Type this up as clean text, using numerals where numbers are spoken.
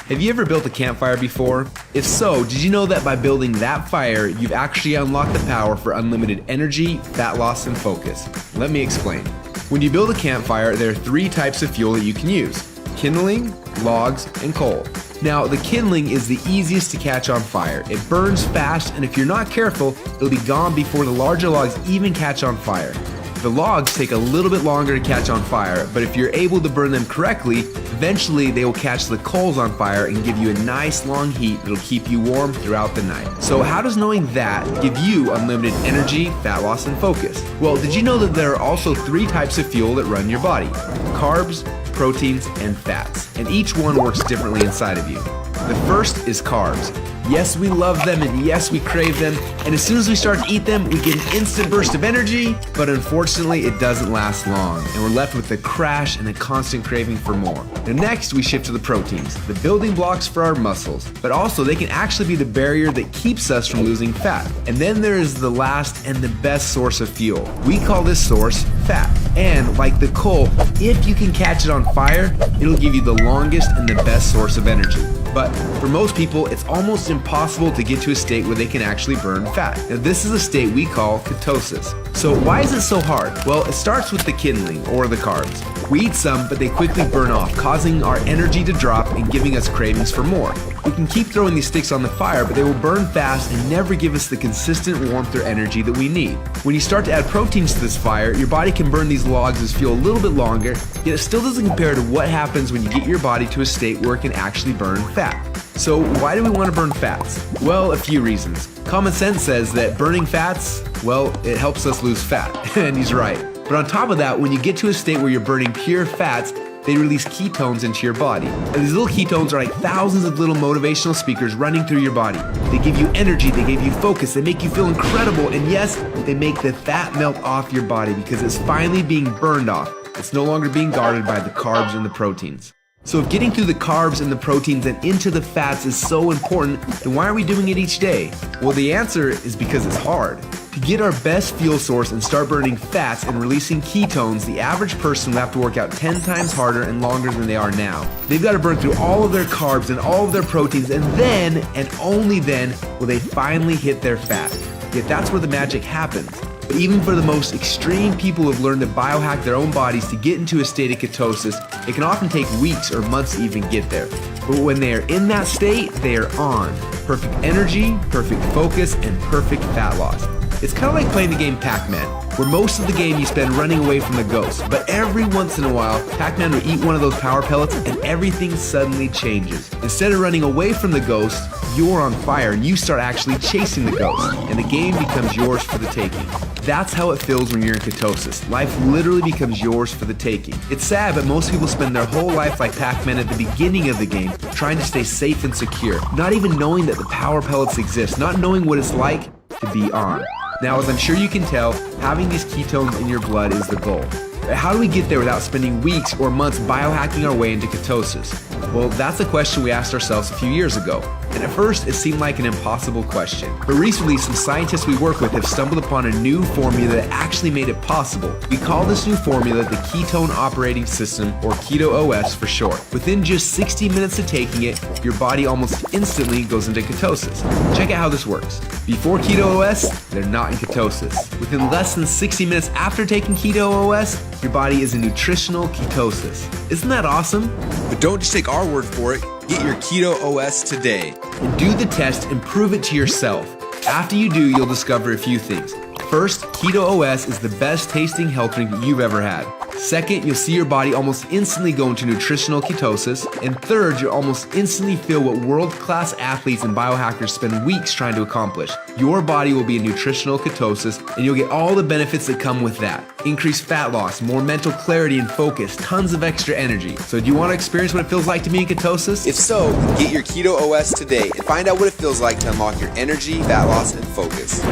Have you ever built a campfire before? If so, did you know that by building that fire, you've actually unlocked the power for unlimited energy, fat loss, and focus? Let me explain. When you build a campfire, there are 3 types of fuel that you can use: kindling, logs, and coal. Now, the kindling is the easiest to catch on fire. It burns fast, and if you're not careful, it'll be gone before the larger logs even catch on fire. The logs take a little bit longer to catch on fire, but if you're able to burn them correctly, eventually they will catch the coals on fire and give you a nice long heat that'll keep you warm throughout the night. So how does knowing that give you unlimited energy, fat loss, and focus? Well, did you know that there are also 3 types of fuel that run your body? Carbs, proteins, and fats, and each one works differently inside of you. The first is carbs. Yes, we love them, and yes, we crave them, and as soon as we start to eat them, we get an instant burst of energy, but unfortunately, it doesn't last long, and we're left with a crash and a constant craving for more. And next, we shift to the proteins, the building blocks for our muscles, but also they can actually be the barrier that keeps us from losing fat. And then there is the last and the best source of fuel. We call this source fat. And like the coal, if you can catch it on fire, it'll give you the longest and the best source of energy. But for most people, it's almost impossible to get to a state where they can actually burn fat. Now, this is a state we call ketosis. So why is it so hard? Well, it starts with the kindling, or the carbs. We eat some, but they quickly burn off, causing our energy to drop and giving us cravings for more. We can keep throwing these sticks on the fire, but they will burn fast and never give us the consistent warmth or energy that we need. When you start to add proteins to this fire, your body can burn these logs as fuel a little bit longer, yet it still doesn't compare to what happens when you get your body to a state where it can actually burn fat. So why do we want to burn fats? Well, a few reasons. Common sense says that burning fats, well, it helps us lose fat, and he's right. But on top of that, when you get to a state where you're burning pure fats, they release ketones into your body. And these little ketones are like thousands of little motivational speakers running through your body. They give you energy, they give you focus, they make you feel incredible, and yes, they make the fat melt off your body because it's finally being burned off. It's no longer being guarded by the carbs and the proteins. So if getting through the carbs and the proteins and into the fats is so important, then why are we doing it each day? Well, the answer is because it's hard. To get our best fuel source and start burning fats and releasing ketones, the average person will have to work out 10 times harder and longer than they are now. They've got to burn through all of their carbs and all of their proteins, and then, and only then, will they finally hit their fat. Yet that's where the magic happens. But even for the most extreme people who have learned to biohack their own bodies to get into a state of ketosis, it can often take weeks or months to even get there. But when they are in that state, they are on. Perfect energy, perfect focus, and perfect fat loss. It's kind of like playing the game Pac-Man, where most of the game you spend running away from the ghost, but every once in a while, Pac-Man will eat one of those power pellets and everything suddenly changes. Instead of running away from the ghost, you're on fire and you start actually chasing the ghost, and the game becomes yours for the taking. That's how it feels when you're in ketosis. Life literally becomes yours for the taking. It's sad, but most people spend their whole life like Pac-Man at the beginning of the game, trying to stay safe and secure, not even knowing that the power pellets exist, not knowing what it's like to be on. Now, as I'm sure you can tell, having these ketones in your blood is the goal. But how do we get there without spending weeks or months biohacking our way into ketosis? Well, that's a question we asked ourselves a few years ago. And at first, it seemed like an impossible question. But recently, some scientists we work with have stumbled upon a new formula that actually made it possible. We call this new formula the Ketone Operating System, or Keto OS for short. Within just 60 minutes of taking it, your body almost instantly goes into ketosis. Check out how this works. Before Keto OS, they're not in ketosis. Within less than 60 minutes after taking Keto OS, your body is in nutritional ketosis. Isn't that awesome? But don't just take our word for it. Get your Keto OS today. And do the test and prove it to yourself. After you do, you'll discover a few things. First, Keto OS is the best tasting health drink that you've ever had. Second, you'll see your body almost instantly go into nutritional ketosis. And third, you'll almost instantly feel what world-class athletes and biohackers spend weeks trying to accomplish. Your body will be in nutritional ketosis, and you'll get all the benefits that come with that. Increased fat loss, more mental clarity and focus, tons of extra energy. So do you want to experience what it feels like to be in ketosis? If so, get your Keto OS today and find out what it feels like to unlock your energy, fat loss, and focus.